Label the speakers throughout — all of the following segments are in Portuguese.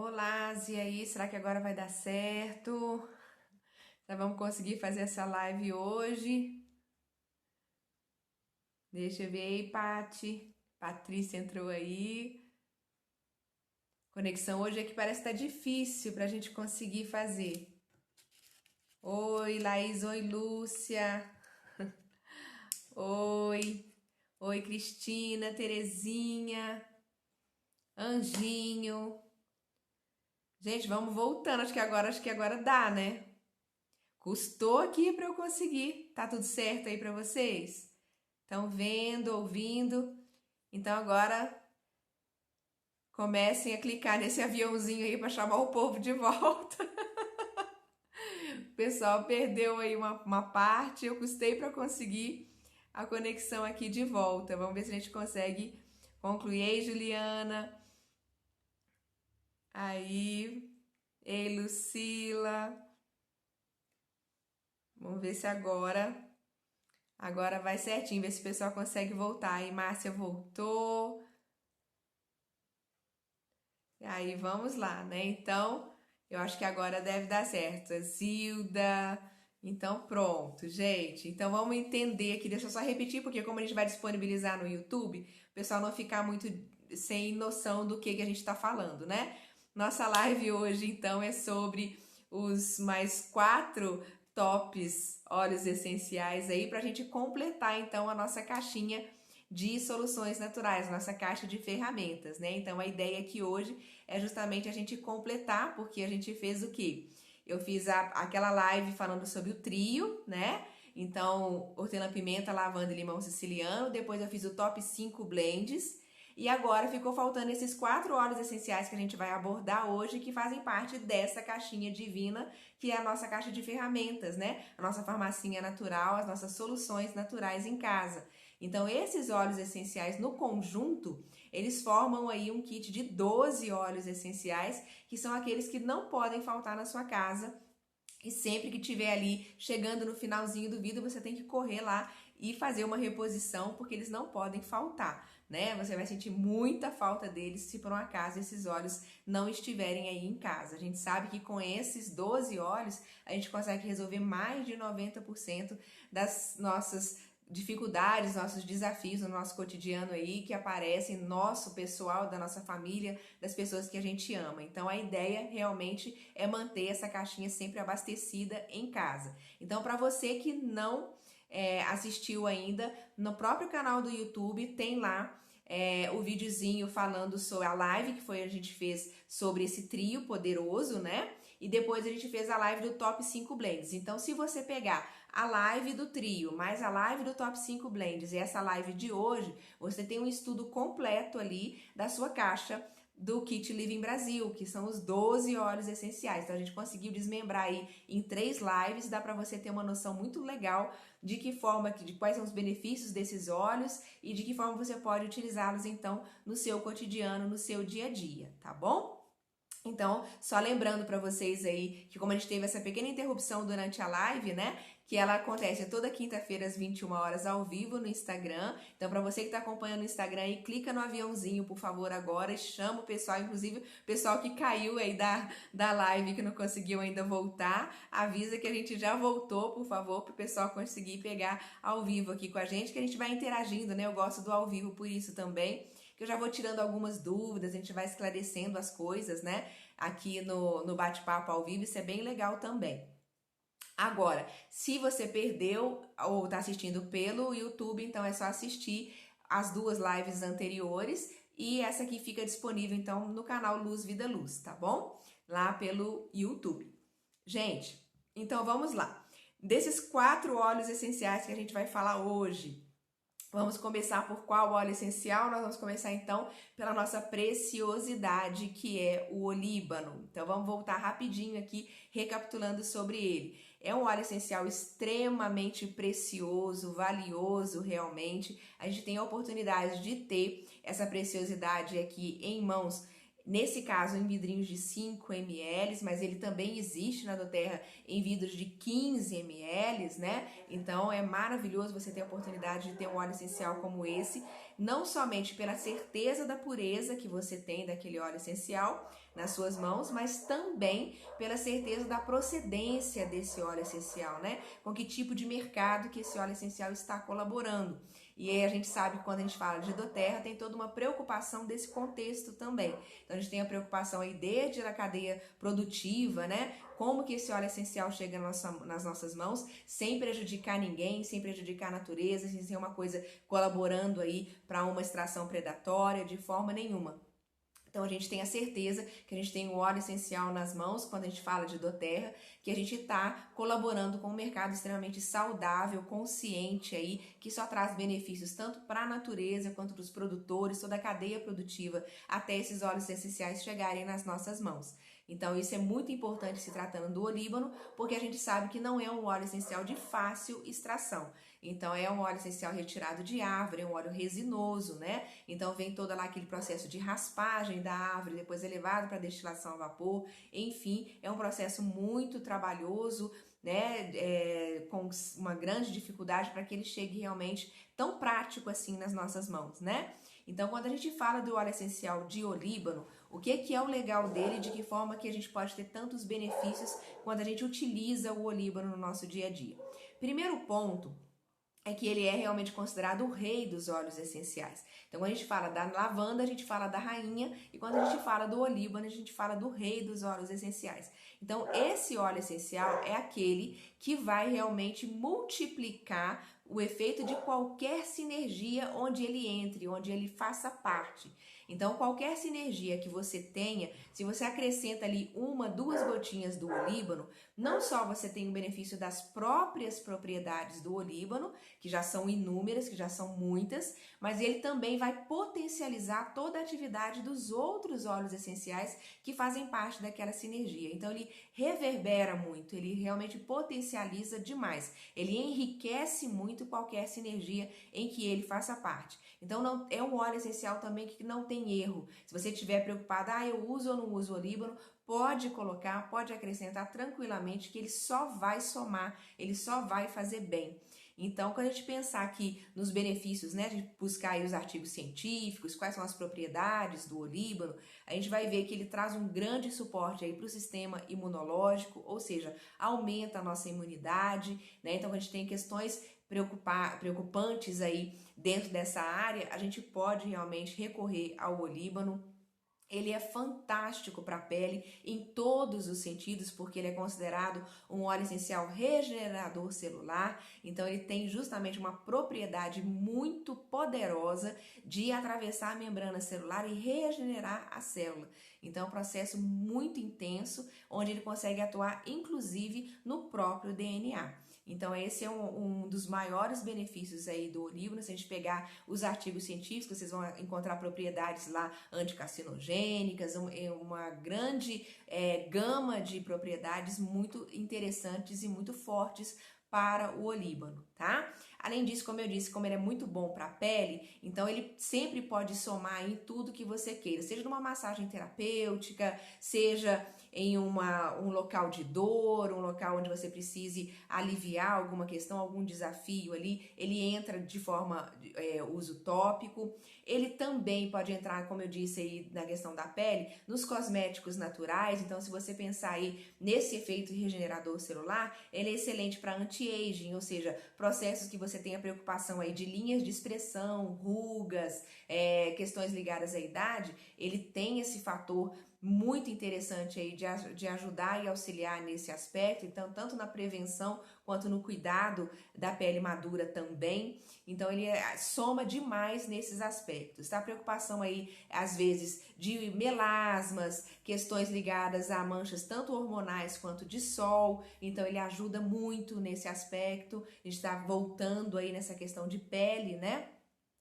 Speaker 1: Olá, e aí, será que agora vai dar certo? Já vamos conseguir fazer essa live hoje? Deixa eu ver aí, Pati. Patrícia entrou aí. Conexão hoje aqui parece que tá difícil pra gente conseguir fazer. Oi, Laís, oi, Lúcia. Oi. Oi, Cristina, Terezinha, Anjinho. Gente, vamos voltando. Acho que agora dá, né? Custou aqui pra eu conseguir. Tá tudo certo aí pra vocês? Estão vendo, ouvindo? Então agora comecem a clicar nesse aviãozinho aí para chamar o povo de volta. O pessoal perdeu aí uma parte, eu custei para conseguir a conexão aqui de volta. Vamos ver se a gente consegue concluir. Ei, Juliana. Aí. Ei, Lucila. Vamos ver se agora vai certinho, ver se o pessoal consegue voltar. Aí, Márcia voltou. Aí vamos lá, né? Então, eu acho que agora deve dar certo. A Zilda. Então, pronto, gente. Então, vamos entender aqui. Deixa eu só repetir, porque como a gente vai disponibilizar no YouTube, o pessoal não ficar muito sem noção do que a gente está falando, né? Nossa live hoje, então, é sobre os mais 4 tops óleos essenciais aí, para a gente completar, então, a nossa caixinha de soluções naturais, nossa caixa de ferramentas, né? Então a ideia aqui hoje é justamente a gente completar, porque a gente fez o quê? Eu fiz aquela live falando sobre o trio, né? Então, hortelã-pimenta, lavanda e limão siciliano. Depois eu fiz o top 5 blends. E agora ficou faltando esses 4 óleos essenciais que a gente vai abordar hoje, que fazem parte dessa caixinha divina, que é a nossa caixa de ferramentas, né? A nossa farmacinha natural, as nossas soluções naturais em casa. Então, esses óleos essenciais no conjunto, eles formam aí um kit de 12 óleos essenciais, que são aqueles que não podem faltar na sua casa. E sempre que tiver ali chegando no finalzinho do vídeo, você tem que correr lá e fazer uma reposição, porque eles não podem faltar, né? Você vai sentir muita falta deles se por um acaso esses óleos não estiverem aí em casa. A gente sabe que com esses 12 óleos, a gente consegue resolver mais de 90% das nossas dificuldades, nossos desafios no nosso cotidiano aí que aparecem, nosso pessoal, da nossa família, das pessoas que a gente ama. Então a ideia realmente é manter essa caixinha sempre abastecida em casa. Então para você que não assistiu ainda, no próprio canal do YouTube tem lá o videozinho falando sobre a live que a gente fez sobre esse trio poderoso, né? E depois a gente fez a live do top 5 blends. Então, se você pegar a live do trio, mais a live do top 5 blends e essa live de hoje, você tem um estudo completo ali da sua caixa do Kit Living Brasil, que são os 12 óleos essenciais. Então a gente conseguiu desmembrar aí em 3 lives, dá para você ter uma noção muito legal de que forma, de quais são os benefícios desses óleos e de que forma você pode utilizá-los então no seu cotidiano, no seu dia a dia, tá bom? Então, só lembrando para vocês aí que como a gente teve essa pequena interrupção durante a live, né, que ela acontece toda quinta-feira às 21 horas ao vivo no Instagram. Então, para você que está acompanhando no Instagram aí, clica no aviãozinho, por favor, agora e chama o pessoal, inclusive o pessoal que caiu aí da live, que não conseguiu ainda voltar, avisa que a gente já voltou, por favor, para o pessoal conseguir pegar ao vivo aqui com a gente, que a gente vai interagindo, né? Eu gosto do ao vivo por isso também, que eu já vou tirando algumas dúvidas, a gente vai esclarecendo as coisas, né? Aqui no bate-papo ao vivo, isso é bem legal também. Agora, se você perdeu ou está assistindo pelo YouTube, então é só assistir as 2 lives anteriores e essa aqui fica disponível então no canal Luz Vida Luz, tá bom? Lá pelo YouTube. Gente, então vamos lá. Desses 4 óleos essenciais que a gente vai falar hoje, vamos começar por qual óleo essencial? Nós vamos começar então pela nossa preciosidade, que é o olíbano. Então vamos voltar rapidinho aqui, recapitulando sobre ele. É um óleo essencial extremamente precioso, valioso realmente. A gente tem a oportunidade de ter essa preciosidade aqui em mãos nesse caso em vidrinhos de 5 ml, mas ele também existe na doTERRA em vidros de 15 ml, né? Então é maravilhoso você ter a oportunidade de ter um óleo essencial como esse, não somente pela certeza da pureza que você tem daquele óleo essencial nas suas mãos, mas também pela certeza da procedência desse óleo essencial, né? Com que tipo de mercado que esse óleo essencial está colaborando. E aí a gente sabe que quando a gente fala de doTERRA, tem toda uma preocupação desse contexto também. Então a gente tem a preocupação aí desde a cadeia produtiva, né? Como que esse óleo essencial chega nas nossas mãos, sem prejudicar ninguém, sem prejudicar a natureza, sem ser uma coisa colaborando aí para uma extração predatória, de forma nenhuma. Então a gente tem a certeza que a gente tem o óleo essencial nas mãos quando a gente fala de doTERRA, que a gente está colaborando com um mercado extremamente saudável, consciente aí, que só traz benefícios tanto para a natureza quanto para os produtores, toda a cadeia produtiva, até esses óleos essenciais chegarem nas nossas mãos. Então isso é muito importante se tratando do olíbano, porque a gente sabe que não é um óleo essencial de fácil extração. Então é um óleo essencial retirado de árvore, é um óleo resinoso, né? Então vem todo lá aquele processo de raspagem da árvore, depois é levado para destilação a vapor. Enfim, é um processo muito trabalhoso, né? Com uma grande dificuldade para que ele chegue realmente tão prático assim nas nossas mãos, né? Então, quando a gente fala do óleo essencial de olíbano, o que é o legal dele e de que forma que a gente pode ter tantos benefícios quando a gente utiliza o olíbano no nosso dia a dia? Primeiro ponto é que ele é realmente considerado o rei dos óleos essenciais. Então, quando a gente fala da lavanda, a gente fala da rainha, e quando a gente fala do olíbano, a gente fala do rei dos óleos essenciais. Então, esse óleo essencial é aquele que vai realmente multiplicar o efeito de qualquer sinergia onde ele entre, onde ele faça parte. Então, qualquer sinergia que você tenha, se você acrescenta ali 1, 2 gotinhas do olíbano, não só você tem o benefício das próprias propriedades do olíbano, que já são inúmeras, que já são muitas, mas ele também vai potencializar toda a atividade dos outros óleos essenciais que fazem parte daquela sinergia. Então, ele reverbera muito, ele realmente potencializa demais, ele enriquece muito qualquer sinergia em que ele faça parte. Então, não, é um óleo essencial também que não tem erro. Se você estiver preocupado, eu uso ou não uso olíbano, pode colocar, pode acrescentar tranquilamente que ele só vai somar, ele só vai fazer bem. Então, quando a gente pensar aqui nos benefícios, né, de buscar aí os artigos científicos, quais são as propriedades do olíbano, a gente vai ver que ele traz um grande suporte aí para o sistema imunológico, ou seja, aumenta a nossa imunidade, né? Então, quando a gente tem questões preocupantes aí dentro dessa área, a gente pode realmente recorrer ao olíbano. Ele é fantástico para a pele em todos os sentidos, porque ele é considerado um óleo essencial regenerador celular, então ele tem justamente uma propriedade muito poderosa de atravessar a membrana celular e regenerar a célula. Então é um processo muito intenso, onde ele consegue atuar inclusive no próprio DNA. Então esse é um dos maiores benefícios aí do olíbano. Se a gente pegar os artigos científicos, vocês vão encontrar propriedades lá anticarcinogênicas, uma grande gama de propriedades muito interessantes e muito fortes para o olíbano, tá? Além disso, como eu disse, como ele é muito bom para a pele, então ele sempre pode somar em tudo que você queira, seja numa massagem terapêutica, seja em um local de dor, um local onde você precise aliviar alguma questão, algum desafio ali, ele entra de forma uso tópico. Ele também pode entrar, como eu disse aí, na questão da pele, nos cosméticos naturais. Então, se você pensar aí nesse efeito regenerador celular, ele é excelente para anti-aging, ou seja, processos que você tenha preocupação aí de linhas de expressão, rugas, questões ligadas à idade, ele tem esse fator muito interessante aí de ajudar e auxiliar nesse aspecto, então tanto na prevenção quanto no cuidado da pele madura também. Então ele soma demais nesses aspectos, tá? Preocupação aí às vezes de melasmas, questões ligadas a manchas tanto hormonais quanto de sol, então ele ajuda muito nesse aspecto. A gente tá voltando aí nessa questão de pele, né?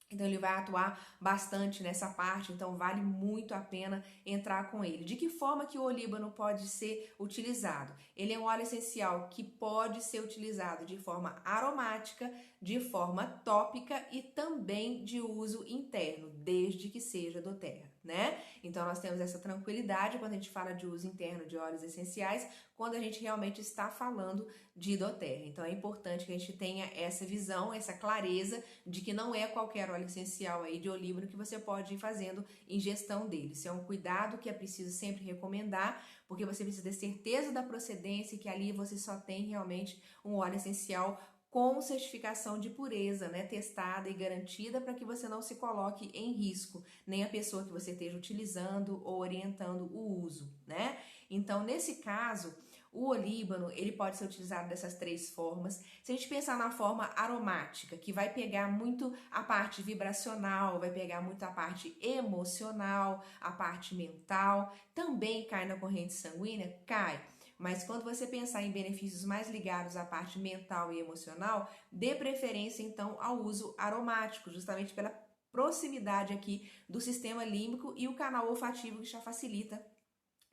Speaker 1: Então ele vai atuar bastante nessa parte, então vale muito a pena entrar com ele. De que forma que o olíbano pode ser utilizado? Ele é um óleo essencial que pode ser utilizado de forma aromática, de forma tópica e também de uso interno, desde que seja doTERRA. né? Então nós temos essa tranquilidade quando a gente fala de uso interno de óleos essenciais, quando a gente realmente está falando de doTERRA. Então é importante que a gente tenha essa visão, essa clareza de que não é qualquer óleo essencial aí de olíbano que você pode ir fazendo ingestão dele. Isso é um cuidado que é preciso sempre recomendar, porque você precisa ter certeza da procedência e que ali você só tem realmente um óleo essencial com certificação de pureza, né, testada e garantida, para que você não se coloque em risco, nem a pessoa que você esteja utilizando ou orientando o uso, né? Então, nesse caso, o olíbano, ele pode ser utilizado dessas 3 formas. Se a gente pensar na forma aromática, que vai pegar muito a parte vibracional, vai pegar muito a parte emocional, a parte mental, também cai na corrente sanguínea? Cai. Mas quando você pensar em benefícios mais ligados à parte mental e emocional, dê preferência então ao uso aromático, justamente pela proximidade aqui do sistema límbico e o canal olfativo que já facilita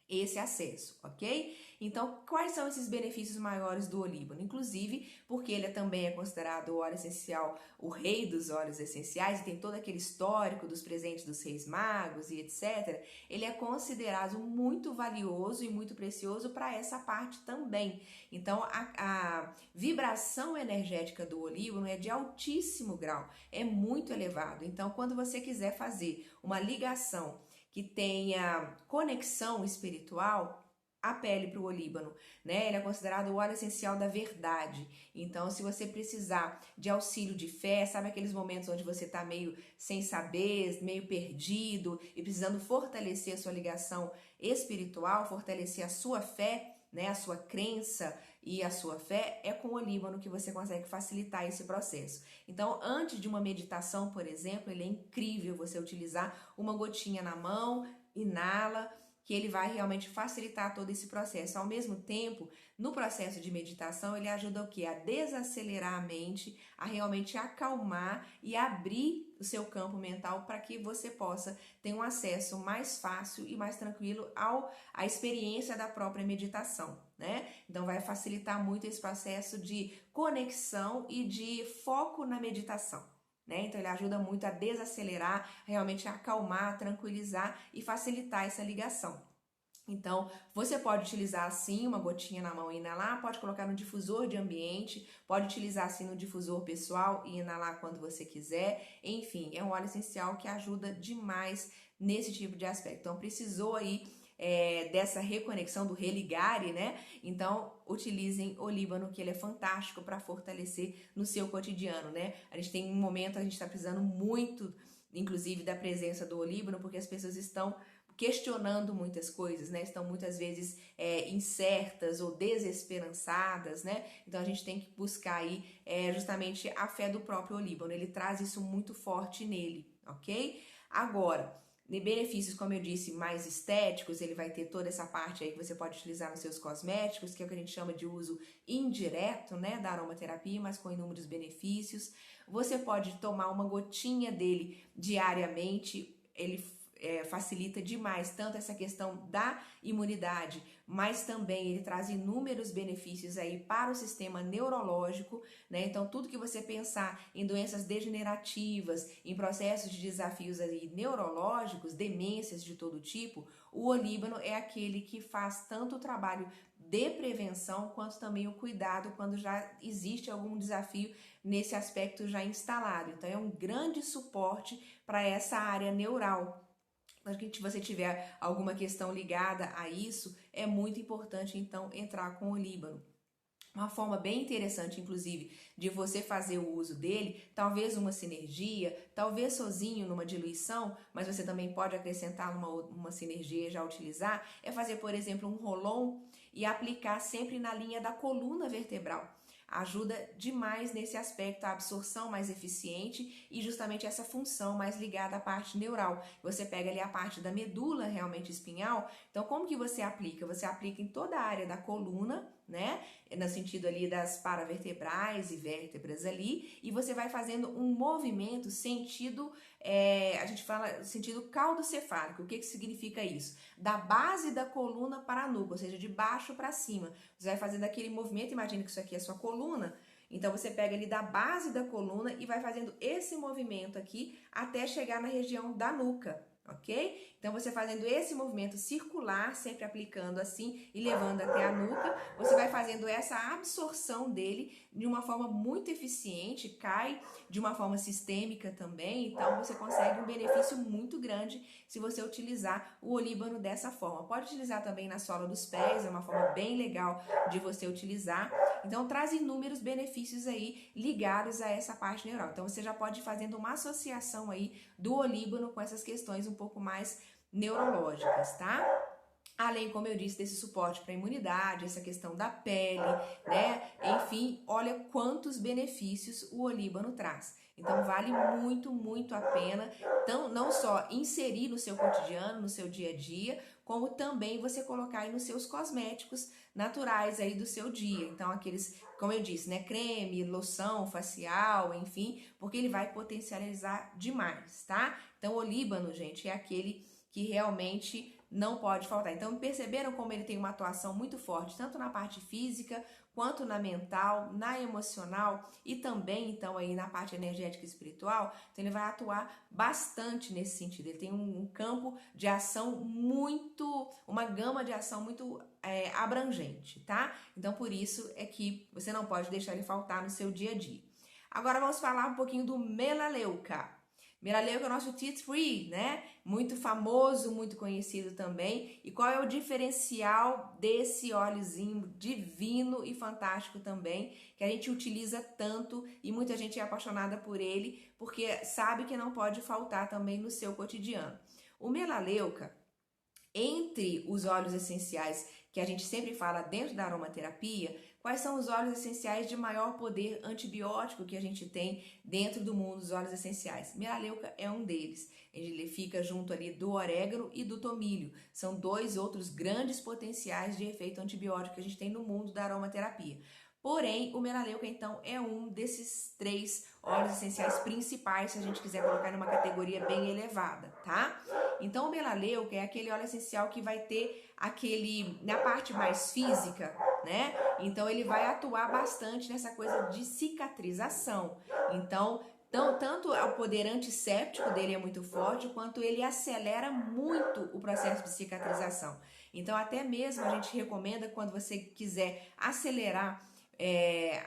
Speaker 1: esse acesso, ok? Então, quais são esses benefícios maiores do olíbano? Inclusive, porque ele também é considerado o óleo essencial, o rei dos óleos essenciais, e tem todo aquele histórico dos presentes dos reis magos e etc., ele é considerado muito valioso e muito precioso para essa parte também. Então, a vibração energética do olíbano é de altíssimo grau, é muito elevado. Então, quando você quiser fazer uma ligação que tenha conexão espiritual, apele para o olíbano, né? Ele é considerado o óleo essencial da verdade. Então, se você precisar de auxílio de fé, sabe aqueles momentos onde você está meio sem saber, meio perdido e precisando fortalecer a sua ligação espiritual, fortalecer a sua fé, né, a sua crença e a sua fé, é com o olíbano que você consegue facilitar esse processo. Então, antes de uma meditação, por exemplo, ele é incrível você utilizar uma gotinha na mão, inala, que ele vai realmente facilitar todo esse processo. Ao mesmo tempo, no processo de meditação, ele ajuda o quê? A desacelerar a mente, a realmente acalmar e abrir o seu campo mental para que você possa ter um acesso mais fácil e mais tranquilo à experiência da própria meditação, né? Então vai facilitar muito esse processo de conexão e de foco na meditação, né? Então ele ajuda muito a desacelerar, realmente a acalmar, tranquilizar e facilitar essa ligação. Então, você pode utilizar assim, uma gotinha na mão e inalar, pode colocar no difusor de ambiente, pode utilizar assim no difusor pessoal e inalar quando você quiser. Enfim, é um óleo essencial que ajuda demais nesse tipo de aspecto. Então, precisou aí dessa reconexão, do religare, né? Então, utilizem o olíbano, que ele é fantástico para fortalecer no seu cotidiano, né? A gente tem um momento, a gente está precisando muito, inclusive, da presença do olíbano, porque as pessoas estão questionando muitas coisas, né? Estão muitas vezes incertas ou desesperançadas, né? Então a gente tem que buscar aí justamente a fé do próprio olíbano. Ele traz isso muito forte nele, ok? Agora, de benefícios, como eu disse, mais estéticos, ele vai ter toda essa parte aí que você pode utilizar nos seus cosméticos, que é o que a gente chama de uso indireto, né, da aromaterapia, mas com inúmeros benefícios. Você pode tomar uma gotinha dele diariamente, ele facilita demais tanto essa questão da imunidade, mas também ele traz inúmeros benefícios aí para o sistema neurológico, né? Então tudo que você pensar em doenças degenerativas, em processos de desafios aí neurológicos, demências de todo tipo, o olíbano é aquele que faz tanto o trabalho de prevenção quanto também o cuidado quando já existe algum desafio nesse aspecto já instalado. Então é um grande suporte para essa área neural. Se você tiver alguma questão ligada a isso, é muito importante então entrar com o olíbano. Uma forma bem interessante, inclusive, de você fazer o uso dele, talvez uma sinergia, talvez sozinho numa diluição, mas você também pode acrescentar uma sinergia e já utilizar, é fazer, por exemplo, um roll-on e aplicar sempre na linha da coluna vertebral. Ajuda demais nesse aspecto, a absorção mais eficiente e justamente essa função mais ligada à parte neural. Você pega ali a parte da medula realmente espinhal, então como que você aplica? Você aplica em toda a área da coluna, né? No sentido ali das paravertebrais e vértebras ali, e você vai fazendo um movimento sentido, a gente fala sentido caudocefálico. O que significa isso? Da base da coluna para a nuca, ou seja, de baixo para cima. Você vai fazendo aquele movimento, imagina que isso aqui é a sua coluna, então você pega ali da base da coluna e vai fazendo esse movimento aqui até chegar na região da nuca, ok? Então, você fazendo esse movimento circular, sempre aplicando assim e levando até a nuca, você vai fazendo essa absorção dele de uma forma muito eficiente, cai de uma forma sistêmica também, então você consegue um benefício muito grande se você utilizar o olíbano dessa forma. Pode utilizar também na sola dos pés, é uma forma bem legal de você utilizar. Então, traz inúmeros benefícios aí ligados a essa parte neural. Então, você já pode ir fazendo uma associação aí do olíbano com essas questões um pouco mais neurológicas, tá? Além, como eu disse, desse suporte para a imunidade, essa questão da pele, né? Enfim, olha quantos benefícios o olíbano traz. Então, vale muito, muito a pena, então, não só inserir no seu cotidiano, no seu dia a dia, como também você colocar aí nos seus cosméticos naturais aí do seu dia. Então, aqueles, como eu disse, né? Creme, loção facial, enfim, porque ele vai potencializar demais, tá? Então, o olíbano, gente, é aquele que realmente não pode faltar. Então, perceberam como ele tem uma atuação muito forte, tanto na parte física, quanto na mental, na emocional e também, então, aí na parte energética e espiritual. Então, ele vai atuar bastante nesse sentido. Ele tem um campo de ação muito, uma gama de ação muito abrangente, tá? Então, por isso é que você não pode deixar ele faltar no seu dia a dia. Agora, vamos falar um pouquinho do melaleuca. Melaleuca é o nosso tea tree, né? Muito famoso, muito conhecido também. E qual é o diferencial desse óleozinho divino e fantástico também, que a gente utiliza tanto e muita gente é apaixonada por ele, porque sabe que não pode faltar também no seu cotidiano. O melaleuca, entre os óleos essenciais que a gente sempre fala dentro da aromaterapia, quais são os óleos essenciais de maior poder antibiótico que a gente tem dentro do mundo dos óleos essenciais? Melaleuca é um deles. Ele fica junto ali do orégano e do tomilho. São dois outros grandes potenciais de efeito antibiótico que a gente tem no mundo da aromaterapia. Porém, o melaleuca, então, é um desses 3 óleos essenciais principais, se a gente quiser colocar numa categoria bem elevada, tá? Então, o melaleuca é aquele óleo essencial que vai ter aquele, na parte mais física, né? Então, ele vai atuar bastante nessa coisa de cicatrização. Então, tanto o poder antisséptico dele é muito forte, quanto ele acelera muito o processo de cicatrização. Então, até mesmo a gente recomenda quando você quiser acelerar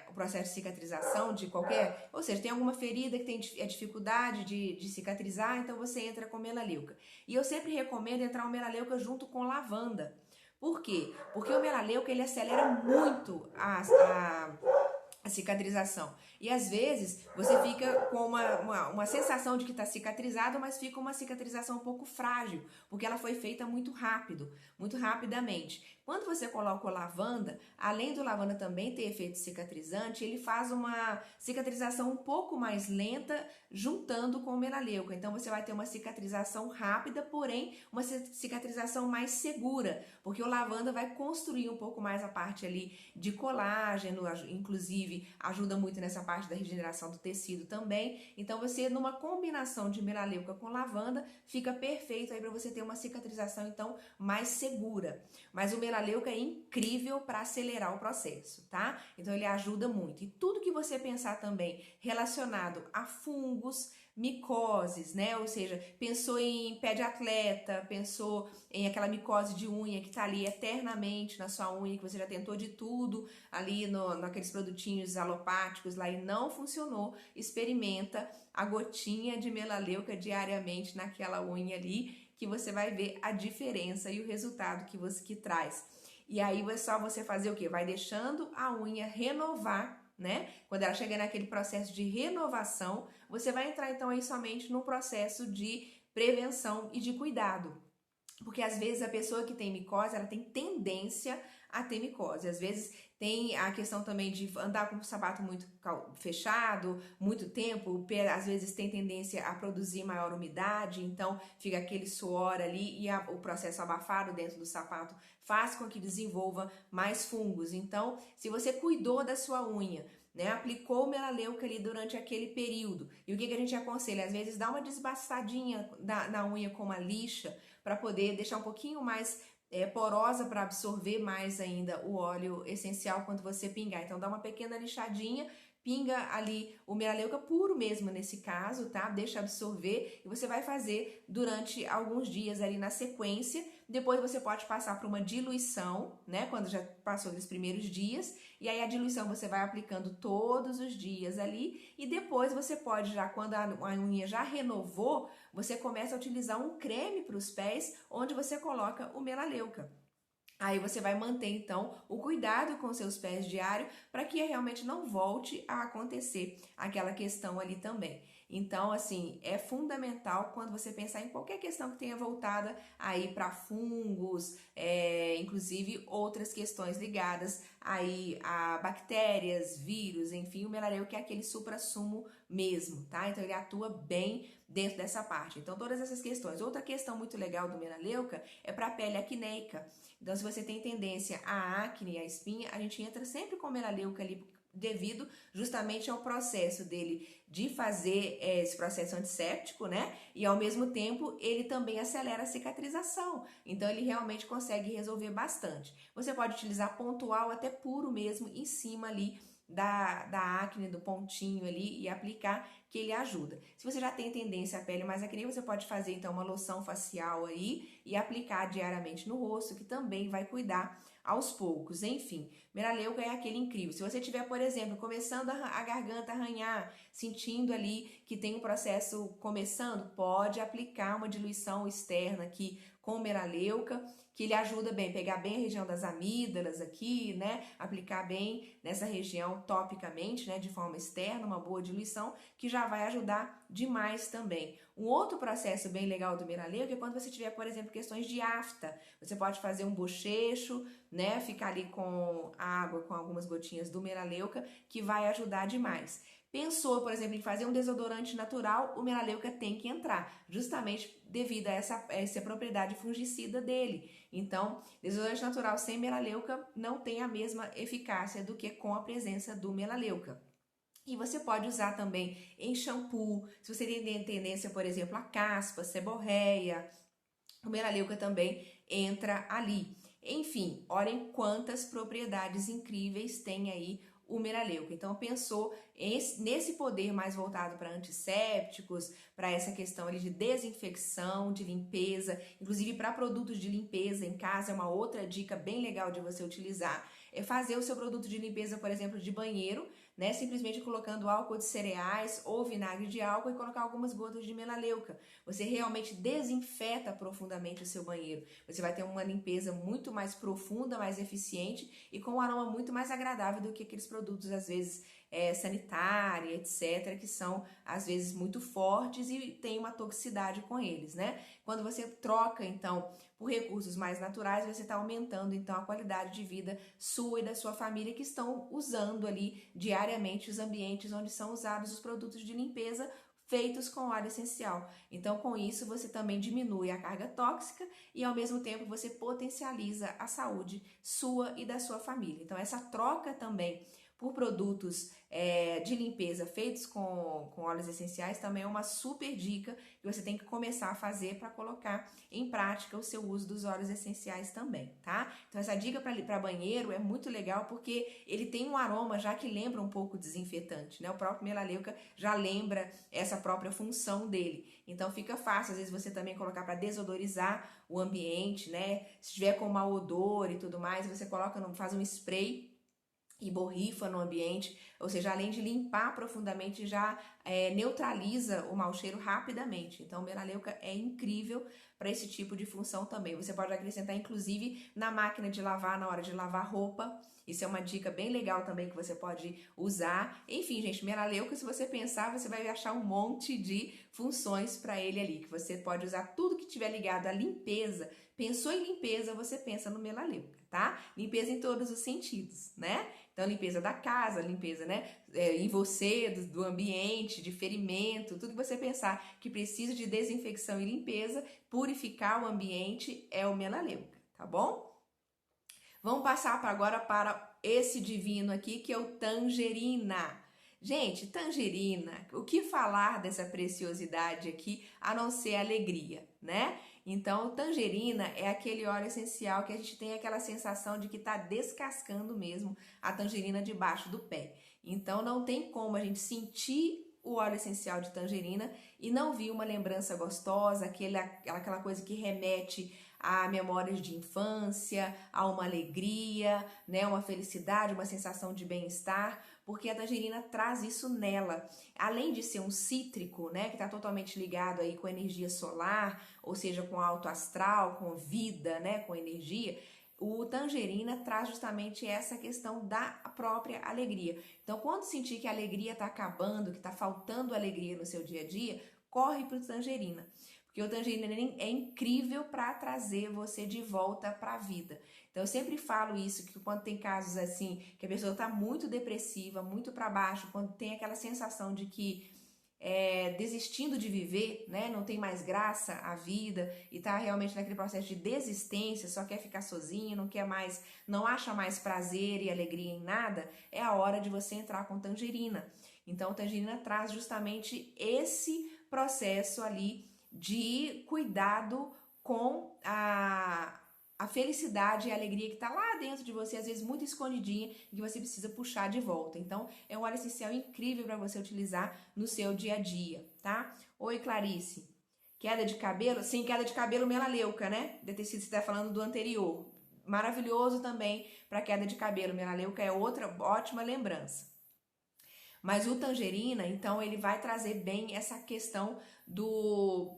Speaker 1: o processo de cicatrização de qualquer, ou seja, tem alguma ferida que tem dificuldade de cicatrizar, então você entra com melaleuca. E eu sempre recomendo entrar o melaleuca junto com lavanda. Por quê? Porque o melaleuca ele acelera muito a cicatrização. E às vezes você fica com uma sensação de que está cicatrizado, mas fica uma cicatrização um pouco frágil, porque ela foi feita muito rápido, muito rapidamente. Quando você coloca o lavanda, além do lavanda também ter efeito cicatrizante, ele faz uma cicatrização um pouco mais lenta, juntando com o melaleuca. Então você vai ter uma cicatrização rápida, porém uma cicatrização mais segura, porque o lavanda vai construir um pouco mais a parte ali de colágeno, inclusive ajuda muito nessa parte da regeneração do tecido também. Então você, numa combinação de melaleuca com lavanda, fica perfeito aí para você ter uma cicatrização então mais segura. Mas o melaleuca é incrível para acelerar o processo, tá? Então ele ajuda muito. E tudo que você pensar também relacionado a fungos, micoses, né? Ou seja, pensou em pé de atleta, pensou em aquela micose de unha que tá ali eternamente na sua unha, que você já tentou de tudo ali naqueles produtinhos alopáticos lá e não funcionou, experimenta a gotinha de melaleuca diariamente naquela unha ali, que você vai ver a diferença e o resultado que traz. E aí é só você fazer o quê? Vai deixando a unha renovar, né? Quando ela chega naquele processo de renovação, você vai entrar então aí somente no processo de prevenção e de cuidado. Porque às vezes a pessoa que tem micose, ela tem tendência a ter micose. Às vezes tem a questão também de andar com o sapato muito fechado, muito tempo, o pé às vezes tem tendência a produzir maior umidade, então fica aquele suor ali e o processo abafado dentro do sapato faz com que desenvolva mais fungos. Então, se você cuidou da sua unha, né, aplicou o melaleuca ali durante aquele período, e o que a gente aconselha? Às vezes dá uma desbastadinha na unha com uma lixa, para poder deixar um pouquinho mais porosa para absorver mais ainda o óleo essencial quando você pingar. Então dá uma pequena lixadinha, pinga ali o melaleuca puro mesmo nesse caso, tá? Deixa absorver e você vai fazer durante alguns dias ali na sequência. Depois você pode passar para uma diluição, né? Quando já passou dos primeiros dias. E aí a diluição você vai aplicando todos os dias ali. E depois você pode, já quando a unha já renovou, você começa a utilizar um creme para os pés, onde você coloca o melaleuca. Aí você vai manter, então, o cuidado com seus pés diário para que realmente não volte a acontecer aquela questão ali também. Então, assim, é fundamental quando você pensar em qualquer questão que tenha voltada aí para fungos, inclusive outras questões ligadas aí a bactérias, vírus, enfim, o melaleuca é aquele suprassumo mesmo, tá? Então ele atua bem dentro dessa parte. Então todas essas questões. Outra questão muito legal do melaleuca é para a pele acneica. Então se você tem tendência à acne, à espinha, a gente entra sempre com o melaleuca ali devido justamente ao processo dele de fazer esse processo antisséptico, né? E ao mesmo tempo ele também acelera a cicatrização. Então ele realmente consegue resolver bastante. Você pode utilizar pontual até puro mesmo em cima ali da acne, do pontinho ali e aplicar, que ele ajuda. Se você já tem tendência à pele mais acne, você pode fazer então uma loção facial aí e aplicar diariamente no rosto, que também vai cuidar aos poucos. Enfim, melaleuca é aquele incrível. Se você tiver, por exemplo, começando a garganta arranhar, sentindo ali que tem um processo começando, pode aplicar uma diluição externa aqui com melaleuca, que ele ajuda bem, pegar bem a região das amígdalas aqui, né? Aplicar bem nessa região topicamente, né? De forma externa, uma boa diluição, que já vai ajudar demais também. Um outro processo bem legal do melaleuca é quando você tiver, por exemplo, questões de afta. Você pode fazer um bochecho, né? Ficar ali com água, com algumas gotinhas do melaleuca, que vai ajudar demais. Pensou, por exemplo, em fazer um desodorante natural, o melaleuca tem que entrar, justamente devido a essa propriedade fungicida dele. Então, desodorante natural sem melaleuca não tem a mesma eficácia do que com a presença do melaleuca. E você pode usar também em shampoo, se você tem tendência, por exemplo, a caspa, seborreia, o melaleuca também entra ali. Enfim, olhem quantas propriedades incríveis tem aí o melaleuca. Então, pensou nesse poder mais voltado para antissépticos, para essa questão ali de desinfecção, de limpeza, inclusive para produtos de limpeza em casa, é uma outra dica bem legal de você utilizar. É fazer o seu produto de limpeza, por exemplo, de banheiro, né? Simplesmente colocando álcool de cereais ou vinagre de álcool e colocar algumas gotas de melaleuca. Você realmente desinfeta profundamente o seu banheiro. Você vai ter uma limpeza muito mais profunda, mais eficiente e com um aroma muito mais agradável do que aqueles produtos, às vezes, sanitária, etc., que são, às vezes, muito fortes e tem uma toxicidade com eles, né? Quando você troca, então, por recursos mais naturais, você está aumentando, então, a qualidade de vida sua e da sua família que estão usando ali diariamente os ambientes onde são usados os produtos de limpeza feitos com óleo essencial. Então, com isso, você também diminui a carga tóxica e, ao mesmo tempo, você potencializa a saúde sua e da sua família. Então, essa troca também por produtos de limpeza feitos com óleos essenciais também é uma super dica que você tem que começar a fazer para colocar em prática o seu uso dos óleos essenciais também, tá? Então essa dica para banheiro é muito legal porque ele tem um aroma já que lembra um pouco desinfetante, né? O próprio melaleuca já lembra essa própria função dele. Então fica fácil, às vezes, você também colocar para desodorizar o ambiente, né? Se tiver com mau odor e tudo mais, você faz um spray e borrifa no ambiente, ou seja, além de limpar profundamente, já neutraliza o mau cheiro rapidamente. Então, o melaleuca é incrível para esse tipo de função também. Você pode acrescentar, inclusive, na máquina de lavar, na hora de lavar roupa. Isso é uma dica bem legal também que você pode usar. Enfim, gente, melaleuca, se você pensar, você vai achar um monte de funções para ele ali, que você pode usar tudo que tiver ligado à limpeza. Pensou em limpeza, você pensa no melaleuca, tá? Limpeza em todos os sentidos, né? Então, limpeza da casa, limpeza, né, em você, do ambiente, de ferimento, tudo que você pensar que precisa de desinfecção e limpeza, purificar o ambiente é o melaleuca, tá bom? Vamos passar agora para esse divino aqui, que é o tangerina. Gente, tangerina, o que falar dessa preciosidade aqui, a não ser alegria, né? Então, tangerina é aquele óleo essencial que a gente tem aquela sensação de que está descascando mesmo a tangerina debaixo do pé. Então, não tem como a gente sentir o óleo essencial de tangerina e não vir uma lembrança gostosa, aquela coisa que remete a memórias de infância, a uma alegria, né, uma felicidade, uma sensação de bem-estar, porque a tangerina traz isso nela. Além de ser um cítrico, né, que está totalmente ligado aí com a energia solar, ou seja, com alto astral, com vida, né, com energia, o tangerina traz justamente essa questão da própria alegria. Então, quando sentir que a alegria está acabando, que está faltando alegria no seu dia a dia, corre para o tangerina. Porque o tangerina é incrível para trazer você de volta para a vida. Então, eu sempre falo isso, que quando tem casos assim, que a pessoa está muito depressiva, muito para baixo, quando tem aquela sensação de que desistindo de viver, né? Não tem mais graça a vida e tá realmente naquele processo de desistência, só quer ficar sozinho, não quer mais, não acha mais prazer e alegria em nada, é a hora de você entrar com tangerina. Então, tangerina traz justamente esse processo ali de cuidado com a felicidade e a alegria que está lá dentro de você, às vezes muito escondidinha, e que você precisa puxar de volta. Então, é um óleo essencial incrível para você utilizar no seu dia a dia, tá? Oi, Clarice. Queda de cabelo? Sim, queda de cabelo melaleuca, né? Deve ter sido, você está falando do anterior. Maravilhoso também para queda de cabelo. Melaleuca é outra ótima lembrança. Mas o tangerina, então, ele vai trazer bem essa questão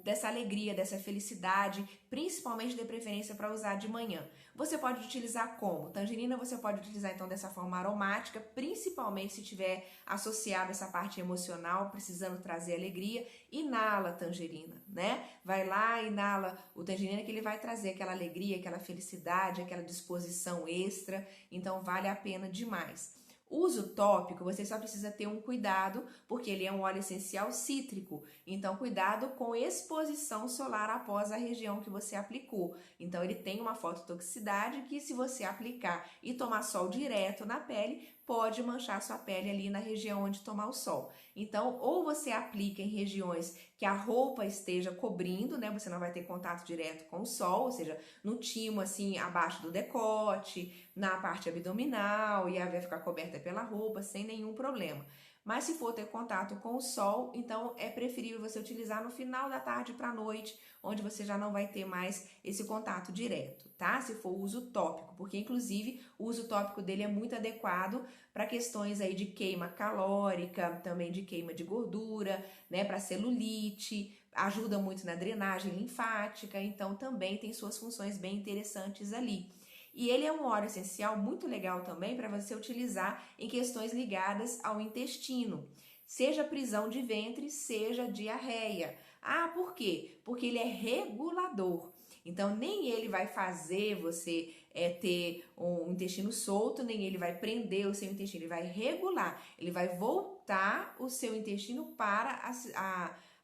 Speaker 1: dessa alegria, dessa felicidade, principalmente de preferência para usar de manhã. Você pode utilizar como? Tangerina você pode utilizar então dessa forma aromática, principalmente se tiver associado essa parte emocional, precisando trazer alegria. Inala a tangerina, né? Vai lá, inala o tangerina que ele vai trazer aquela alegria, aquela felicidade, aquela disposição extra. Então vale a pena demais. Uso tópico, você só precisa ter um cuidado, porque ele é um óleo essencial cítrico. Então, cuidado com exposição solar após a região que você aplicou. Então, ele tem uma fototoxicidade que, se você aplicar e tomar sol direto na pele, pode manchar sua pele ali na região onde tomar o sol. Então, ou você aplica em regiões que a roupa esteja cobrindo, né? Você não vai ter contato direto com o sol, ou seja, no timo, assim, abaixo do decote, na parte abdominal, e vai ficar coberta pela roupa sem nenhum problema. Mas se for ter contato com o sol, então é preferível você utilizar no final da tarde para a noite, onde você já não vai ter mais esse contato direto, tá? Se for uso tópico, porque inclusive o uso tópico dele é muito adequado para questões aí de queima calórica, também de queima de gordura, né, para celulite, ajuda muito na drenagem linfática, então também tem suas funções bem interessantes ali. E ele é um óleo essencial muito legal também para você utilizar em questões ligadas ao intestino, seja prisão de ventre, seja diarreia. Ah, por quê? Porque ele é regulador. Então, nem ele vai fazer você ter um intestino solto, nem ele vai prender o seu intestino, ele vai regular, ele vai voltar o seu intestino para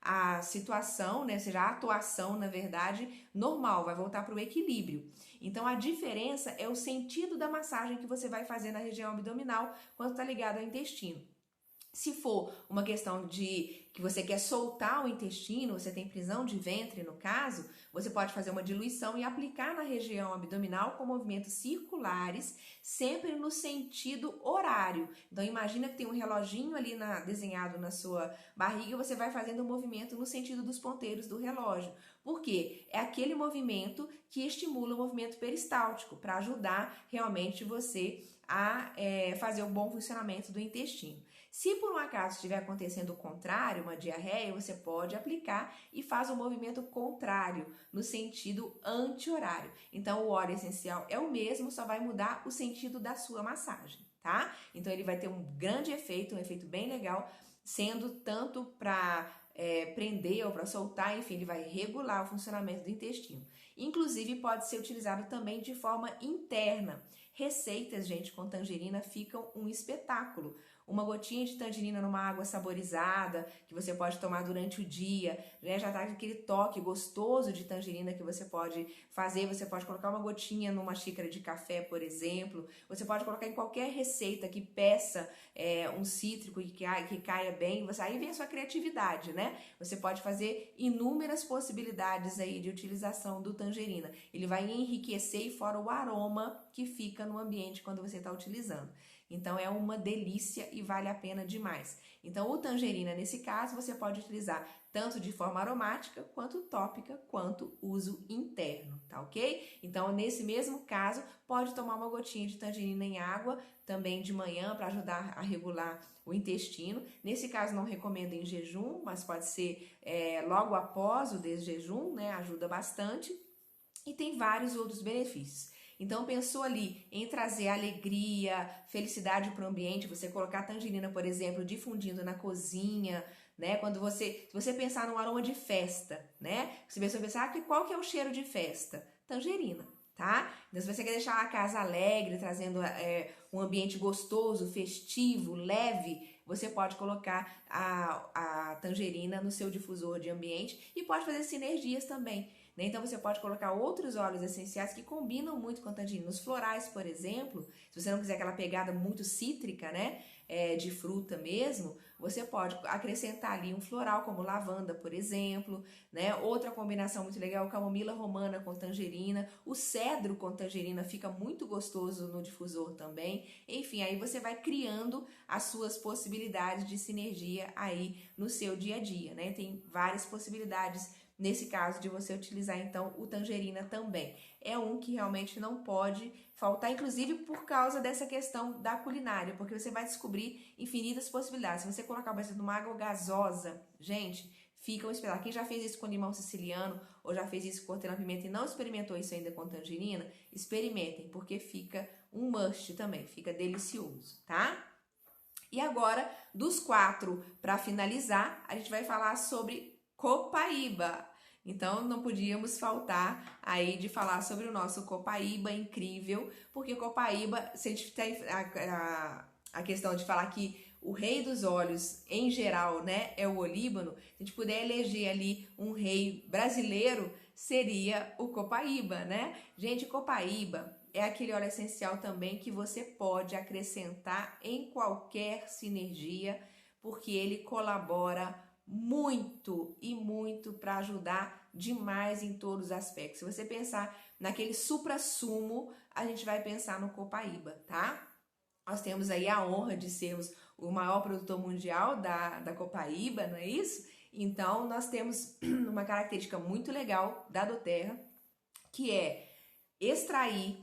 Speaker 1: a situação, né, ou seja, a atuação, na verdade, normal, vai voltar para o equilíbrio. Então, a diferença é o sentido da massagem que você vai fazer na região abdominal quando está ligado ao intestino. Se for uma questão de que você quer soltar o intestino, você tem prisão de ventre no caso, você pode fazer uma diluição e aplicar na região abdominal com movimentos circulares, sempre no sentido horário. Então imagina que tem um reloginho ali desenhado na sua barriga e você vai fazendo um movimento no sentido dos ponteiros do relógio. Por quê? É aquele movimento que estimula o movimento peristáltico para ajudar realmente você a fazer o bom funcionamento do intestino. Se por um acaso estiver acontecendo o contrário, uma diarreia, você pode aplicar e faz o movimento contrário, no sentido anti-horário. Então o óleo essencial é o mesmo, só vai mudar o sentido da sua massagem, tá? Então ele vai ter um grande efeito, um efeito bem legal, sendo tanto para prender ou para soltar, enfim, ele vai regular o funcionamento do intestino. Inclusive pode ser utilizado também de forma interna. Receitas, gente, com tangerina ficam um espetáculo. Uma gotinha de tangerina numa água saborizada, que você pode tomar durante o dia, né? Já tá aquele toque gostoso de tangerina que você pode fazer. Você pode colocar uma gotinha numa xícara de café, por exemplo. Você pode colocar em qualquer receita que peça um cítrico que caia bem. Aí vem a sua criatividade, né? Você pode fazer inúmeras possibilidades aí de utilização do tangerina. Ele vai enriquecer, e fora o aroma que fica no ambiente quando você está utilizando. Então é uma delícia e vale a pena demais. Então o tangerina, nesse caso, você pode utilizar tanto de forma aromática, quanto tópica, quanto uso interno, tá ok? Então nesse mesmo caso, pode tomar uma gotinha de tangerina em água, também de manhã, para ajudar a regular o intestino. Nesse caso não recomendo em jejum, mas pode ser logo após o desjejum, né? Ajuda bastante. E tem vários outros benefícios. Então pensou ali em trazer alegria, felicidade para o ambiente, você colocar tangerina, por exemplo, difundindo na cozinha, né? Se você pensar num aroma de festa, né? Você pensar qual que é o cheiro de festa? Tangerina, tá? Então se você quer deixar a casa alegre, trazendo um ambiente gostoso, festivo, leve, você pode colocar a tangerina no seu difusor de ambiente e pode fazer sinergias também. Então você pode colocar outros óleos essenciais que combinam muito com a tangerina. Os florais, por exemplo, se você não quiser aquela pegada muito cítrica, né, de fruta mesmo, você pode acrescentar ali um floral como lavanda, por exemplo, né? Outra combinação muito legal, camomila romana com tangerina, o cedro com tangerina fica muito gostoso no difusor também. Enfim, aí você vai criando as suas possibilidades de sinergia aí no seu dia a dia, né? Tem várias possibilidades nesse caso de você utilizar então o tangerina também. É um que realmente não pode faltar, inclusive por causa dessa questão da culinária, porque você vai descobrir infinitas possibilidades. Se você colocar, por exemplo, numa água gasosa, gente, fica um espetáculo. Quem já fez isso com limão siciliano ou já fez isso com hortelã-pimenta e não experimentou isso ainda com tangerina, experimentem, porque fica um must também, fica delicioso, tá? E agora, dos 4, para finalizar, a gente vai falar sobre copaíba. Então não podíamos faltar aí de falar sobre o nosso copaíba incrível, porque copaíba, se a gente tem a questão de falar que o rei dos óleos em geral, né, é o olíbano, se a gente puder eleger ali um rei brasileiro, seria o copaíba, né? Gente, copaíba é aquele óleo essencial também que você pode acrescentar em qualquer sinergia, porque ele colabora muito e muito para ajudar demais em todos os aspectos. Se você pensar naquele supra-sumo, a gente vai pensar no copaíba, tá? Nós temos aí a honra de sermos o maior produtor mundial da copaíba, não é isso? Então, nós temos uma característica muito legal da doTERRA, que é extrair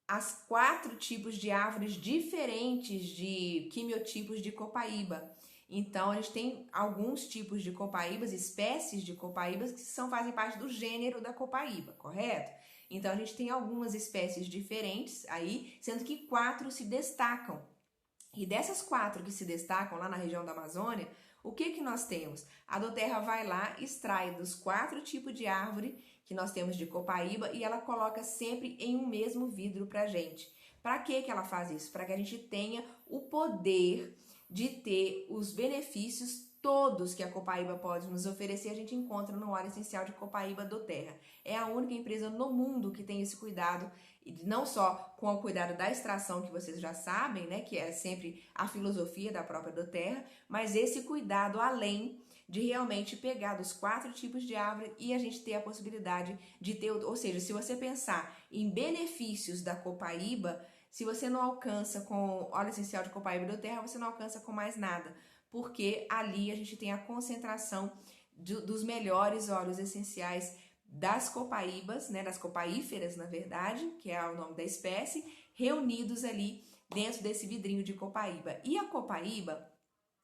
Speaker 1: as 4 tipos de árvores diferentes de quimiotipos de copaíba. Então, a gente tem alguns tipos de copaíbas, espécies de copaíbas, que fazem parte do gênero da copaíba, correto? Então, a gente tem algumas espécies diferentes aí, sendo que 4 se destacam. E dessas 4 que se destacam lá na região da Amazônia, o que nós temos? A doTERRA vai lá, extrai dos 4 tipos de árvore que nós temos de copaíba e ela coloca sempre em um mesmo vidro pra gente. Para que ela faz isso? Para que a gente tenha o poder de ter os benefícios todos que a copaíba pode nos oferecer, a gente encontra no óleo essencial de copaíba doTERRA. É a única empresa no mundo que tem esse cuidado, não só com o cuidado da extração, que vocês já sabem, né, que é sempre a filosofia da própria doTERRA, mas esse cuidado além de realmente pegar dos 4 tipos de árvore e a gente ter a possibilidade de ter, ou seja, se você pensar em benefícios da copaíba, se você não alcança com óleo essencial de copaíba doTERRA, você não alcança com mais nada, porque ali a gente tem a concentração dos melhores óleos essenciais das copaíbas, né, das copaíferas, na verdade, que é o nome da espécie, reunidos ali dentro desse vidrinho de copaíba. E a copaíba,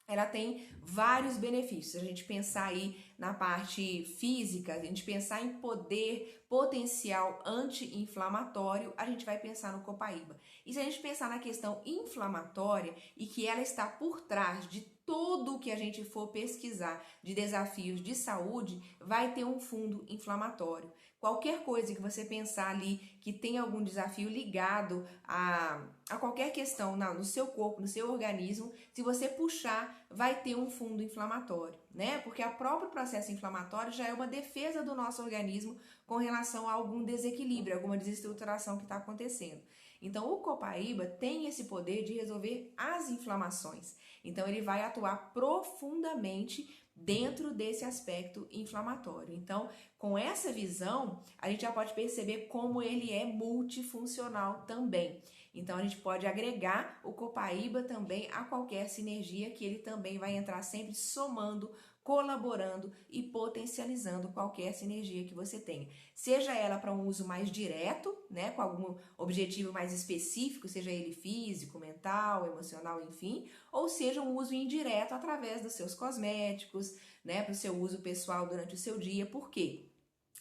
Speaker 1: ela tem vários benefícios. Se a gente pensar aí na parte física, a gente pensar em poder potencial anti-inflamatório, a gente vai pensar no copaíba. E se a gente pensar na questão inflamatória e que ela está por trás de tudo o que a gente for pesquisar de desafios de saúde, vai ter um fundo inflamatório. Qualquer coisa que você pensar ali que tem algum desafio ligado a qualquer questão no seu corpo, no seu organismo, se você puxar, vai ter um fundo inflamatório, né? Porque o próprio processo inflamatório já é uma defesa do nosso organismo com relação a algum desequilíbrio, alguma desestruturação que está acontecendo. Então, o copaíba tem esse poder de resolver as inflamações. Então, ele vai atuar profundamente dentro desse aspecto inflamatório. Então, com essa visão, a gente já pode perceber como ele é multifuncional também. Então, a gente pode agregar o copaíba também a qualquer sinergia, que ele também vai entrar sempre somando, colaborando e potencializando qualquer sinergia que você tenha. Seja ela para um uso mais direto, né, com algum objetivo mais específico, seja ele físico, mental, emocional, enfim, ou seja um uso indireto através dos seus cosméticos, né, para o seu uso pessoal durante o seu dia. Por quê?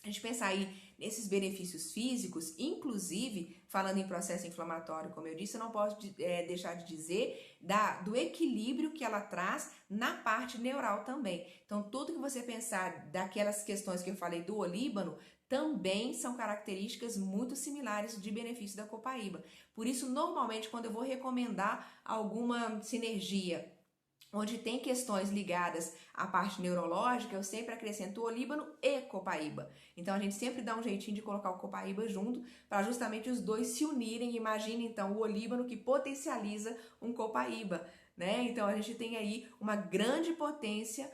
Speaker 1: A gente pensar aí nesses benefícios físicos, inclusive, falando em processo inflamatório, como eu disse, eu não posso deixar de dizer do equilíbrio que ela traz na parte neural também. Então, tudo que você pensar daquelas questões que eu falei do olíbano, também são características muito similares de benefício da copaíba. Por isso, normalmente, quando eu vou recomendar alguma sinergia onde tem questões ligadas à parte neurológica, eu sempre acrescento o olíbano e copaíba. Então, a gente sempre dá um jeitinho de colocar o copaíba junto, para justamente os dois se unirem. Imagine, então, o olíbano que potencializa um copaíba, né? Então, a gente tem aí uma grande potência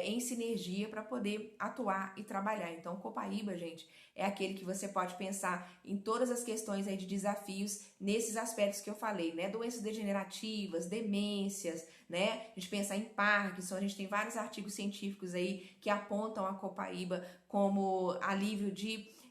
Speaker 1: em sinergia para poder atuar e trabalhar. Então, o copaíba, gente, é aquele que você pode pensar em todas as questões aí de desafios nesses aspectos que eu falei, né? Doenças degenerativas, demências, né? A gente pensar em Parkinson, a gente tem vários artigos científicos aí que apontam a copaíba como alívio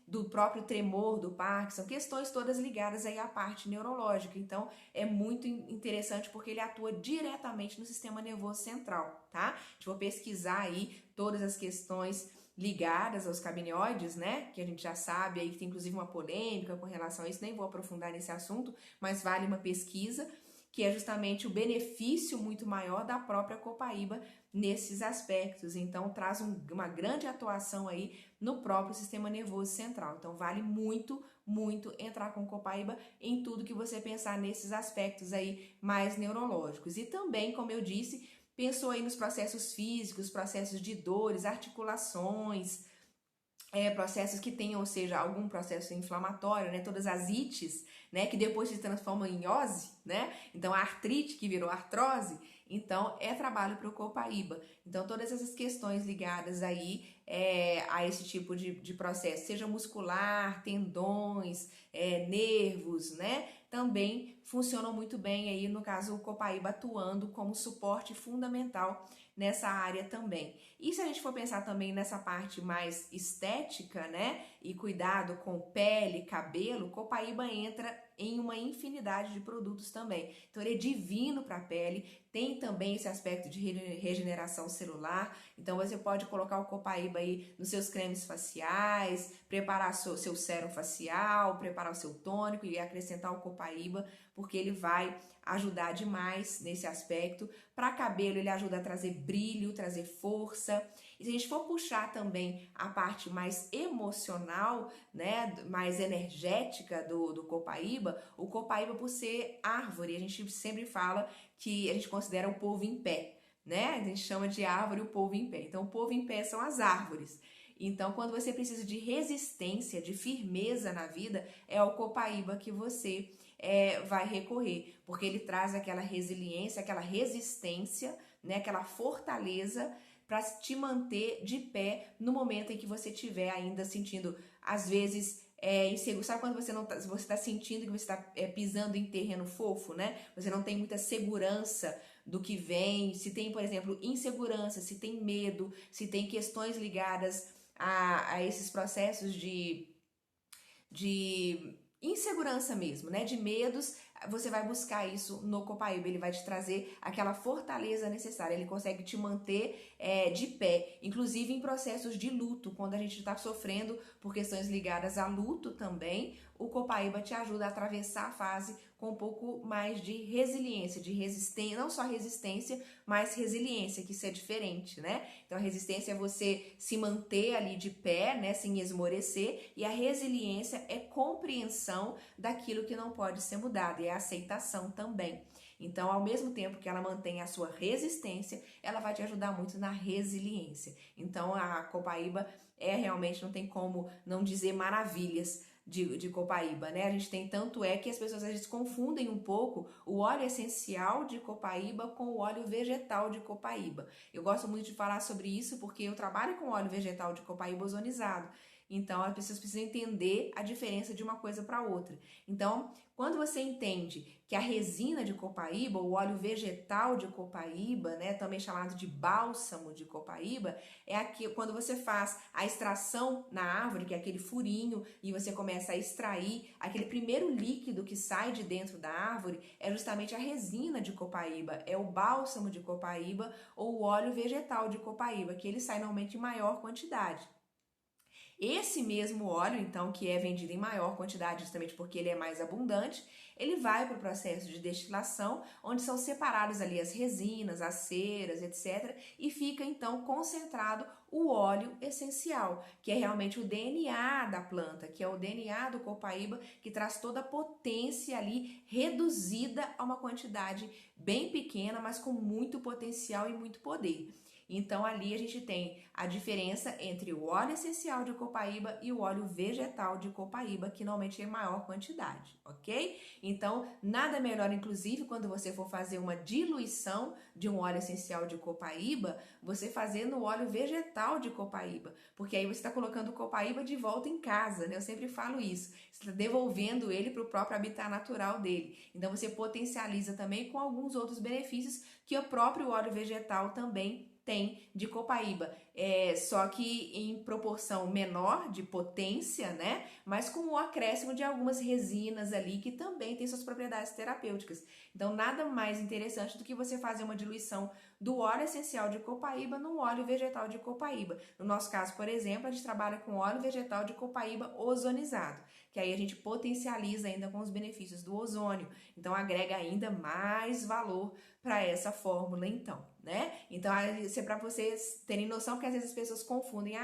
Speaker 1: do próprio tremor do Parkinson, questões todas ligadas aí à parte neurológica. Então, é muito interessante porque ele atua diretamente no sistema nervoso central, tá? A gente vai pesquisar aí todas as questões ligadas aos cabinoides, né? Que a gente já sabe aí que tem inclusive uma polêmica com relação a isso, nem vou aprofundar nesse assunto, mas vale uma pesquisa, que é justamente o benefício muito maior da própria copaíba nesses aspectos. Então, traz uma grande atuação aí no próprio sistema nervoso central. Então, vale muito, muito entrar com copaíba em tudo que você pensar nesses aspectos aí mais neurológicos. E também, como eu disse, pensou aí nos processos físicos, processos de dores, articulações, processos que tenham, ou seja, algum processo inflamatório, né? Todas as ites, né? Que depois se transformam em ose, né? Então, a artrite que virou artrose, então é trabalho para o copaíba. Então, todas essas questões ligadas aí a esse tipo de processo, seja muscular, tendões, nervos, né? Também funcionam muito bem aí, no caso, o copaíba atuando como suporte fundamental nessa área também. E se a gente for pensar também nessa parte mais estética, né, e cuidado com pele, cabelo, copaíba entra em uma infinidade de produtos também. Então ele é divino para a pele, tem também esse aspecto de regeneração celular. Então você pode colocar o copaíba aí nos seus cremes faciais, preparar seu sérum facial, preparar o seu tônico e acrescentar o copaíba, porque ele vai ajudar demais nesse aspecto. Para cabelo ele ajuda a trazer brilho, trazer força. E se a gente for puxar também a parte mais emocional, né, mais energética do copaíba, o copaíba, por ser árvore, a gente sempre fala que a gente considera o povo em pé, né? A gente chama de árvore o povo em pé. Então, o povo em pé são as árvores. Então, quando você precisa de resistência, de firmeza na vida, é ao copaíba que você vai recorrer, porque ele traz aquela resiliência, aquela resistência, né, aquela fortaleza para te manter de pé no momento em que você estiver ainda sentindo, às vezes, inseguro. Sabe quando você está sentindo que você está pisando em terreno fofo, né? Você não tem muita segurança do que vem, se tem, por exemplo, insegurança, se tem medo, se tem questões ligadas a esses processos de insegurança mesmo, né? De medos, você vai buscar isso no copaíba. Ele vai te trazer aquela fortaleza necessária, ele consegue te manter de pé, inclusive em processos de luto, quando a gente está sofrendo por questões ligadas a luto também, o copaíba te ajuda a atravessar a fase com um pouco mais de resiliência, não só resistência, mas resiliência, que isso é diferente, né? Então a resistência é você se manter ali de pé, né, sem esmorecer, e a resiliência é compreensão daquilo que não pode ser mudado, e é aceitação também. Então, ao mesmo tempo que ela mantém a sua resistência, ela vai te ajudar muito na resiliência. Então, a copaíba realmente, não tem como não dizer maravilhas de copaíba, né? A gente tem, tanto é que as pessoas às vezes confundem um pouco o óleo essencial de copaíba com o óleo vegetal de copaíba. Eu gosto muito de falar sobre isso porque eu trabalho com óleo vegetal de copaíba ozonizado. Então, as pessoas precisam entender a diferença de uma coisa para outra. Então, quando você entende que a resina de copaíba, o óleo vegetal de copaíba, né, também chamado de bálsamo de copaíba, é aqui quando você faz a extração na árvore, que é aquele furinho, e você começa a extrair aquele primeiro líquido que sai de dentro da árvore, é justamente a resina de copaíba, é o bálsamo de copaíba ou o óleo vegetal de copaíba, que ele sai normalmente em maior quantidade. Esse mesmo óleo, então, que é vendido em maior quantidade, justamente porque ele é mais abundante, ele vai para o processo de destilação, onde são separados ali as resinas, as ceras, etc. E fica, então, concentrado o óleo essencial, que é realmente o DNA da planta, que é o DNA do copaíba, que traz toda a potência ali, reduzida a uma quantidade bem pequena, mas com muito potencial e muito poder. Então, ali a gente tem a diferença entre o óleo essencial de copaíba e o óleo vegetal de copaíba, que normalmente é maior quantidade, ok? Então, nada melhor, inclusive, quando você for fazer uma diluição de um óleo essencial de copaíba, você fazer no óleo vegetal de copaíba, porque aí você está colocando o copaíba de volta em casa, né? Eu sempre falo isso, você está devolvendo ele para o próprio habitat natural dele. Então, você potencializa também com alguns outros benefícios que o próprio óleo vegetal também tem de copaíba, só que em proporção menor de potência, né? Mas com o acréscimo de algumas resinas ali que também tem suas propriedades terapêuticas. Então, nada mais interessante do que você fazer uma diluição do óleo essencial de copaíba no óleo vegetal de copaíba. No nosso caso, por exemplo, a gente trabalha com óleo vegetal de copaíba ozonizado, que aí a gente potencializa ainda com os benefícios do ozônio. Então, agrega ainda mais valor para essa fórmula, então, né? Então, isso é para vocês terem noção, porque às vezes as pessoas confundem,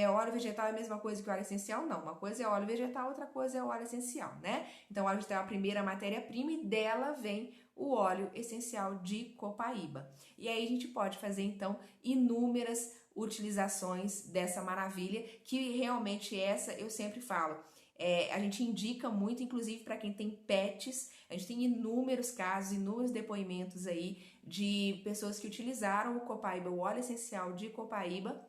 Speaker 1: óleo vegetal é a mesma coisa que óleo essencial? Não, uma coisa é óleo vegetal, outra coisa é óleo essencial, né? Então, o óleo vegetal é a primeira matéria-prima e dela vem o óleo essencial de copaíba. E aí a gente pode fazer, então, inúmeras utilizações dessa maravilha, que realmente essa, eu sempre falo, a gente indica muito, inclusive para quem tem pets. A gente tem inúmeros casos, inúmeros depoimentos aí de pessoas que utilizaram o copaíba, o óleo essencial de copaíba,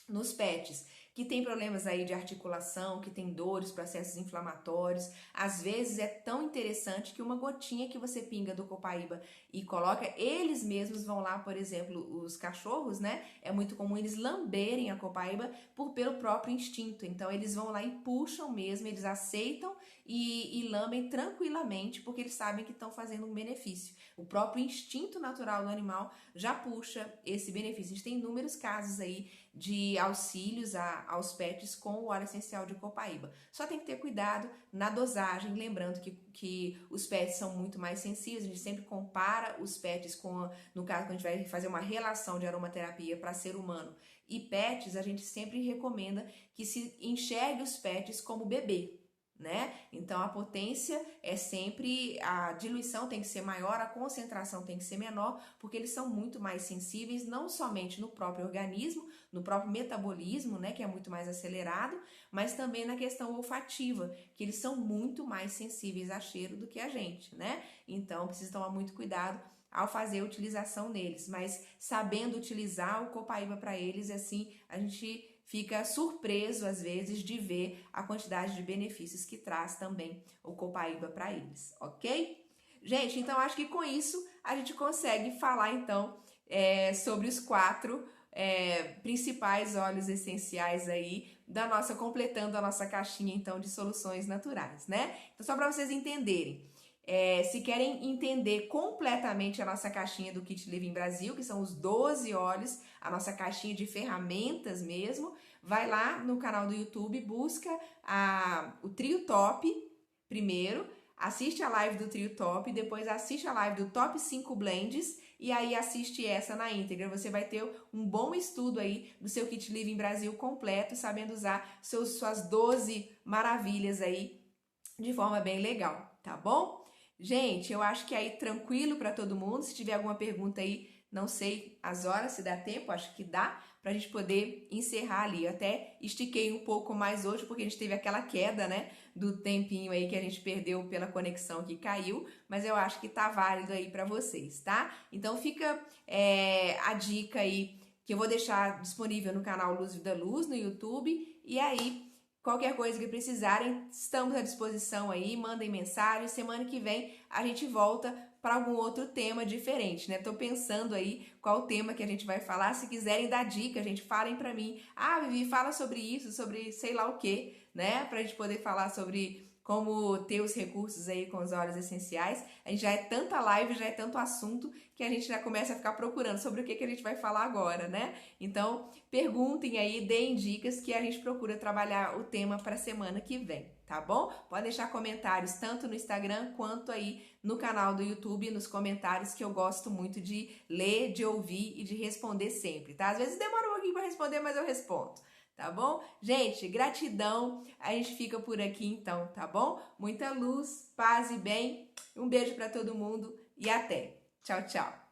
Speaker 1: nos pets, que tem problemas aí de articulação, que tem dores, processos inflamatórios. Às vezes é tão interessante que uma gotinha que você pinga do copaíba e coloca, eles mesmos vão lá, por exemplo, os cachorros, né? É muito comum eles lamberem a copaíba pelo próprio instinto. Então eles vão lá e puxam mesmo, eles aceitam e lambem tranquilamente, porque eles sabem que estão fazendo um benefício. O próprio instinto natural do animal já puxa esse benefício. A gente tem inúmeros casos aí de auxílios aos pets com o óleo essencial de copaíba. Só tem que ter cuidado na dosagem, lembrando que os pets são muito mais sensíveis, a gente sempre compara os pets com, no caso, quando a gente vai fazer uma relação de aromaterapia para ser humano e pets, a gente sempre recomenda que se enxergue os pets como bebê, né? Então a potência é sempre, a diluição tem que ser maior, a concentração tem que ser menor, porque eles são muito mais sensíveis, não somente no próprio organismo, no próprio metabolismo, né, que é muito mais acelerado, mas também na questão olfativa, que eles são muito mais sensíveis a cheiro do que a gente, né? Então precisa tomar muito cuidado ao fazer a utilização neles, mas sabendo utilizar o copaíba para eles, assim, a gente fica surpreso às vezes de ver a quantidade de benefícios que traz também o copaíba para eles, ok? Gente, então acho que com isso a gente consegue falar então sobre os 4 principais óleos essenciais aí completando a nossa caixinha então de soluções naturais, né? Então só para vocês entenderem, Se querem entender completamente a nossa caixinha do Kit Living Brasil, que são os 12 óleos, a nossa caixinha de ferramentas mesmo, vai lá no canal do YouTube, busca o Trio Top primeiro, assiste a live do Trio Top, depois assiste a live do Top 5 Blends e aí assiste essa na íntegra. Você vai ter um bom estudo aí do seu Kit Living Brasil completo, sabendo usar suas 12 maravilhas aí de forma bem legal, tá bom? Gente, eu acho que aí tranquilo para todo mundo. Se tiver alguma pergunta aí, não sei as horas, se dá tempo, acho que dá pra gente poder encerrar ali. Eu até estiquei um pouco mais hoje, porque a gente teve aquela queda, né, do tempinho aí que a gente perdeu pela conexão que caiu, mas eu acho que tá válido aí pra vocês, tá? Então fica a dica aí, que eu vou deixar disponível no canal Luz Vida Luz, no YouTube, e aí qualquer coisa que precisarem, estamos à disposição aí, mandem mensagem. Semana que vem a gente volta para algum outro tema diferente, né? Tô pensando aí qual o tema que a gente vai falar. Se quiserem dar dica, gente, falem para mim. Ah, Vivi, fala sobre isso, sobre sei lá o quê, né? Pra gente poder falar sobre como ter os recursos aí com os óleos essenciais. A gente já é tanta live, já é tanto assunto que a gente já começa a ficar procurando sobre o que a gente vai falar agora, né? Então, perguntem aí, deem dicas que a gente procura trabalhar o tema para a semana que vem, tá bom? Pode deixar comentários tanto no Instagram quanto aí no canal do YouTube, nos comentários, que eu gosto muito de ler, de ouvir e de responder sempre, tá? Às vezes demora um pouquinho para responder, mas eu respondo. Tá bom? Gente, gratidão. A gente fica por aqui então, tá bom? Muita luz, paz e bem. Um beijo para todo mundo e até. Tchau, tchau.